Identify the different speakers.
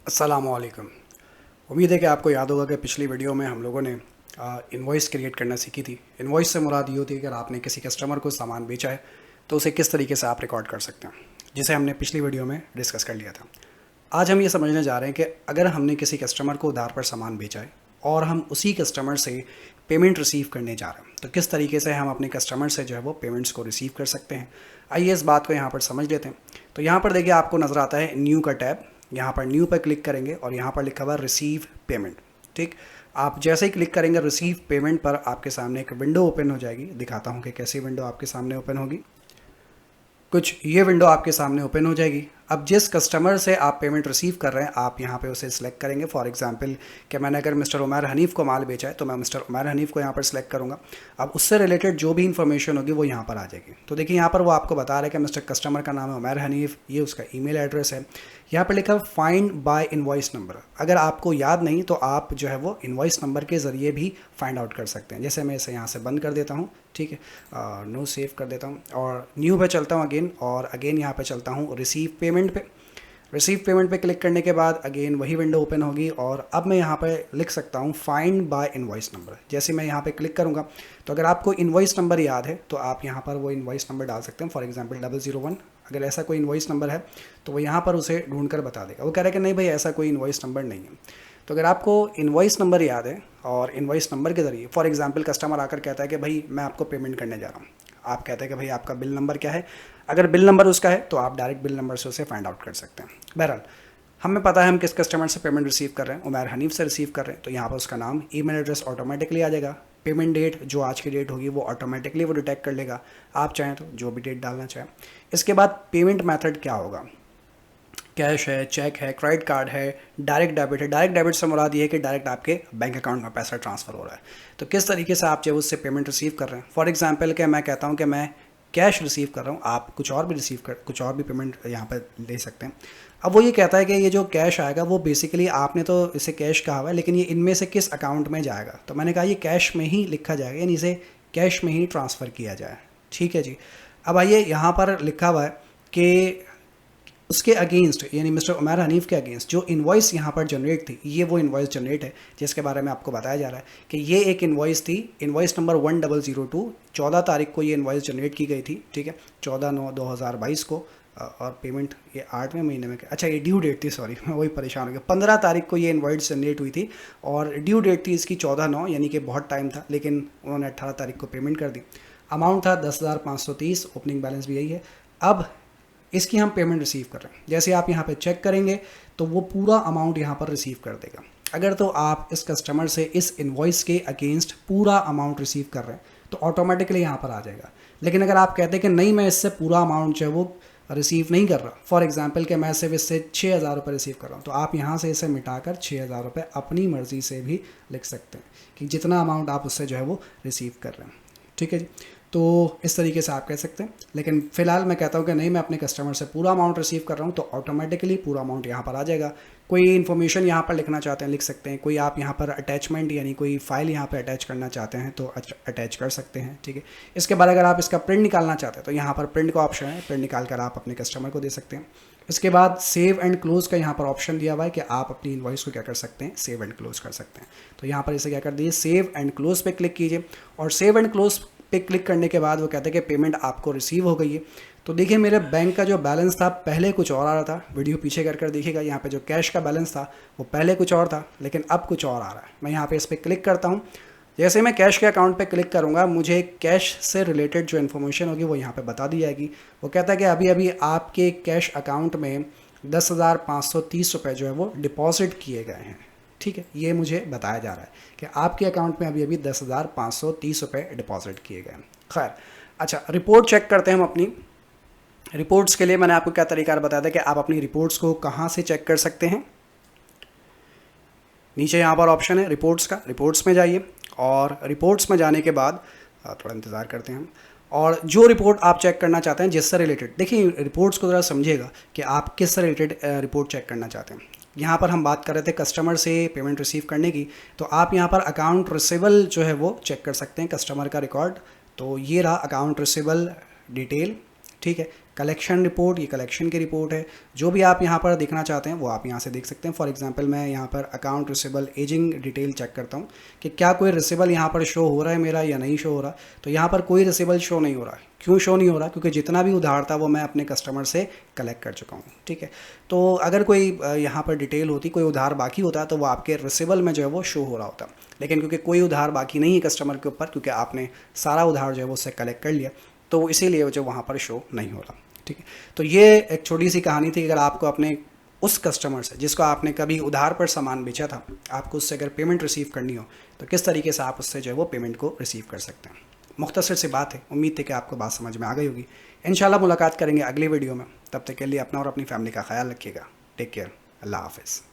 Speaker 1: अस्सलामुअलैकुम। उम्मीद है कि आपको याद होगा कि पिछली वीडियो में हम लोगों ने इनवॉइस क्रिएट करना सीखी थी। इनवॉइस से मुराद ये होती है कि अगर आपने किसी कस्टमर को सामान बेचा है तो उसे किस तरीके से आप रिकॉर्ड कर सकते हैं, जिसे हमने पिछली वीडियो में डिस्कस कर लिया था। आज हम ये समझने जा रहे हैं कि अगर हमने किसी कस्टमर को उधार पर सामान बेचा है और हम उसी कस्टमर से पेमेंट रिसीव करने जा रहे हैं तो किस तरीके से हम अपने कस्टमर से जो है वो पेमेंट्स को रिसीव कर सकते हैं। आइए इस बात को यहाँ पर समझ लेते हैं। तो यहाँ पर देखिए आपको नज़र आता है न्यू का टैब। यहाँ पर न्यू पर क्लिक करेंगे और यहाँ पर लिखा हुआ रिसीव पेमेंट। ठीक, आप जैसे ही क्लिक करेंगे रिसीव पेमेंट पर आपके सामने एक विंडो ओपन हो जाएगी। दिखाता हूँ कि कैसी विंडो आपके सामने ओपन होगी। कुछ ये विंडो आपके सामने ओपन हो जाएगी। अब जिस कस्टमर से आप पेमेंट रिसीव कर रहे हैं आप यहाँ पे उसे सिलेक्ट करेंगे। फॉर एग्जांपल कि मैंने अगर मिस्टर उमर हनीफ़ को माल बेचा है तो मैं मिस्टर उमर हनीफ़ को यहाँ पर सिलेक्ट करूँगा। अब उससे रिलेटेड जो भी इन्फॉर्मेशन होगी वो यहाँ पर आ जाएगी। तो देखिए यहाँ पर वो आपको बता रहा है कि मिस्टर कस्टमर का नाम है उमर हनीफ़, ये उसका ईमेल एड्रेस है। यहाँ पर लिखा फाइंड बाय इनवॉइस नंबर। अगर आपको याद नहीं तो आप जो है वो इनवॉइस नंबर के ज़रिए भी फाइंड आउट कर सकते हैं। जैसे मैं इसे यहाँ से बंद कर देता हूँ, ठीक है, नो सेव कर देता हूँ और न्यू पे चलता हूँ अगेन, और अगेन यहाँ पे चलता हूँ रिसीव पेमेंट पे। रिसीव पेमेंट पे क्लिक करने के बाद अगेन वही विंडो ओपन होगी और अब मैं यहाँ पे लिख सकता हूँ फाइंड बाय इनवॉइस नंबर। जैसे मैं यहाँ पे क्लिक करूँगा तो अगर आपको इनवॉइस नंबर याद है तो आप यहाँ पर वो इनवॉइस नंबर डाल सकते हैं। फॉर एग्जांपल 001, अगर ऐसा कोई इनवॉइस नंबर है तो वो यहाँ पर उसे ढूंढ कर बता देगा। वो कह रहा है कि नहीं भाई ऐसा कोई इनवॉइस नंबर नहीं है। तो अगर आपको इनवॉइस नंबर याद है और इनवॉइस नंबर के ज़रिए फॉर एग्जांपल कस्टमर आकर कहता है कि भाई मैं आपको पेमेंट करने जा रहा हूँ, आप कहते हैं कि भाई आपका बिल नंबर क्या है। अगर बिल नंबर उसका है तो आप डायरेक्ट बिल नंबर से उसे फाइंड आउट कर सकते हैं। बहरहाल हमें पता है हम किस कस्टमर से पेमेंट रिसीव कर रहे हैं, उमर हनीफ़ से रिसीव कर रहे हैं। तो यहाँ पर उसका नाम, ईमेल एड्रेस ऑटोमेटिकली आ जाएगा। पेमेंट डेट जो आज की डेट होगी वो ऑटोमेटिकली वो डिटेक्ट कर लेगा। आप चाहें तो जो भी डेट डालना चाहें। इसके बाद पेमेंट मेथड क्या होगा, कैश है, चेक है, क्रेडिट कार्ड है, डायरेक्ट डेबिट है। डायरेक्ट डेबिट से मुराद ये है कि डायरेक्ट आपके बैंक अकाउंट में पैसा ट्रांसफ़र हो रहा है। तो किस तरीके से आप जो उससे पेमेंट रिसीव कर रहे हैं। फॉर एग्जांपल कि मैं कहता हूँ कि मैं कैश रिसीव कर रहा हूँ, आप कुछ और भी पेमेंट यहाँ पर ले सकते हैं। अब वो ये कहता है कि ये जो कैश आएगा वो बेसिकली आपने तो इसे कैश कहा हुआ है लेकिन ये इनमें से किस अकाउंट में जाएगा। तो मैंने कहा ये कैश में ही लिखा जाएगा, यानी इसे कैश में ही ट्रांसफ़र किया जाए। ठीक है जी। अब आइए यहाँ पर लिखा हुआ है कि उसके अगेंस्ट यानी मिस्टर उमर हनीफ़ के अगेंस्ट जो इनवॉइस यहाँ पर जनरेट थी, ये वो इनवॉइस जनरेट है जिसके बारे में आपको बताया जा रहा है कि ये एक इनवॉइस थी, इनवॉइस नंबर 1002। 14 तारीख को ये इनवॉइस जनरेट की गई थी। ठीक है, 14/9/2022 को। और पेमेंट ये 8वें महीने में, अच्छा ये ड्यू डेट थी, सॉरी मैं वही परेशान हो गया। 15 तारीख को ये इनवॉइस जनरेट हुई थी और ड्यू डेट थी इसकी 14/9, यानी कि बहुत टाइम था, लेकिन उन्होंने 18 तारीख को पेमेंट कर दी। अमाउंट था 10,530, ओपनिंग बैलेंस भी यही है। अब इसकी हम पेमेंट रिसीव कर रहे हैं। जैसे आप यहाँ पे चेक करेंगे तो वो पूरा अमाउंट यहाँ पर रिसीव कर देगा। अगर तो आप इस कस्टमर से इस इनवॉइस के अगेंस्ट पूरा अमाउंट रिसीव कर रहे हैं तो ऑटोमेटिकली यहाँ पर आ जाएगा। लेकिन अगर आप कहते हैं कि नहीं मैं इससे पूरा अमाउंट जो है वो रिसीव नहीं कर रहा, फॉर एग्जांपल कि मैं सिर्फ इससे 6,000 रुपये रिसीव कर रहा हूँ, तो आप यहाँ से इसे मिटाकर 6,000 रुपये अपनी मर्ज़ी से भी लिख सकते हैं कि जितना अमाउंट आप उससे जो है वो रिसीव कर रहे हैं। ठीक है जी। तो इस तरीके से आप कह सकते हैं। लेकिन फ़िलहाल मैं कहता हूँ कि नहीं मैं अपने कस्टमर से पूरा अमाउंट रिसीव कर रहा हूँ तो ऑटोमेटिकली पूरा अमाउंट यहाँ पर आ जाएगा। कोई इन्फॉर्मेशन यहाँ पर लिखना चाहते हैं लिख सकते हैं। कोई आप यहाँ पर अटैचमेंट यानी कोई फ़ाइल यहाँ पर अटैच करना चाहते हैं तो अटैच कर सकते हैं। ठीक है। इसके बाद अगर आप इसका प्रिंट निकालना चाहते हैं तो यहाँ पर प्रिंट का ऑप्शन है, प्रिंट निकाल कर आप अपने कस्टमर को दे सकते हैं। इसके बाद सेव एंड क्लोज़ का यहाँ पर ऑप्शन दिया हुआ है कि आप अपनी इनवॉइस को क्या कर सकते हैं, सेव एंड क्लोज़ कर सकते हैं। तो यहाँ पर इसे क्या कर दीजिए, सेव एंड क्लोज़ पे क्लिक कीजिए और सेव एंड क्लोज़ पे क्लिक करने के बाद वो कहते हैं कि पेमेंट आपको रिसीव हो गई है। तो देखिए मेरे बैंक का जो बैलेंस था पहले कुछ और आ रहा था, वीडियो पीछे कर देखिएगा। यहाँ पे जो कैश का बैलेंस था वो पहले कुछ और था लेकिन अब कुछ और आ रहा है। मैं यहाँ पे इस पर क्लिक करता हूँ। जैसे मैं कैश के अकाउंट पे क्लिक करूँगा मुझे कैश से रिलेटेड जो इन्फॉर्मेशन होगी वो यहाँ पे बता दी जाएगी। वो कहता है कि अभी अभी आपके कैश अकाउंट में 10,530 रुपये जो है वो डिपॉजिट किए गए हैं। ठीक है, ये मुझे बताया जा रहा है कि आपके अकाउंट में अभी अभी 10,530 रुपये डिपॉजिट किए गए हैं। खैर, अच्छा रिपोर्ट चेक करते हैं हम अपनी। रिपोर्ट्स के लिए मैंने आपको क्या तरीका बताया था कि आप अपनी रिपोर्ट्स को कहाँ से चेक कर सकते हैं। नीचे यहाँ पर ऑप्शन है रिपोर्ट्स का, रिपोर्ट्स में जाइए और रिपोर्ट्स में जाने के बाद थोड़ा इंतज़ार करते हैं हम, और जो रिपोर्ट आप चेक करना चाहते हैं जिससे रिलेटेड, देखिए रिपोर्ट्स को ज़रा समझिएगा कि आप किस से रिलेटेड रिपोर्ट चेक करना चाहते हैं। यहाँ पर हम बात कर रहे थे कस्टमर से पेमेंट रिसीव करने की, तो आप यहाँ पर अकाउंट रिसीवेबल जो है वो चेक कर सकते हैं, कस्टमर का रिकॉर्ड। तो ये रहा अकाउंट रिसीवेबल डिटेल, ठीक है। कलेक्शन रिपोर्ट, ये कलेक्शन की रिपोर्ट है। जो भी आप यहाँ पर देखना चाहते हैं वो आप यहाँ से देख सकते हैं। फॉर एग्जांपल मैं यहाँ पर account receivable aging detail check करता हूँ कि क्या कोई रिसीवेबल यहाँ पर शो हो रहा है मेरा या नहीं शो हो रहा। तो यहाँ पर कोई रिसीवेबल शो नहीं हो रहा है। क्यों शो नहीं हो रहा? क्योंकि जितना भी उधार था वो मैं अपने कस्टमर से कलेक्ट कर चुका हूँ, ठीक है। तो अगर कोई यहाँ पर डिटेल होती, कोई उधार बाकी होता तो वो आपके रिसीवेबल में जो है वो शो हो रहा होता। लेकिन क्योंकि कोई उधार बाकी नहीं है कस्टमर के ऊपर, क्योंकि आपने सारा उधार जो है वो उससे कलेक्ट कर लिया, तो इसीलिए जो वहाँ पर शो नहीं हो रहा, ठीक है। तो ये एक छोटी सी कहानी थी। अगर आपको अपने उस कस्टमर से जिसको आपने कभी उधार पर सामान बेचा था, आपको उससे अगर पेमेंट रिसीव करनी हो तो किस तरीके से आप उससे जो है वो पेमेंट को रिसीव कर सकते हैं। मुख्तसर सी बात है, उम्मीद है कि आपको बात समझ में आ गई होगी। इंशाल्लाह मुलाकात करेंगे अगली वीडियो में। तब तक के लिए अपना और अपनी फैमिली का ख्याल रखिएगा। Take care. अल्लाह हाफ़िज़।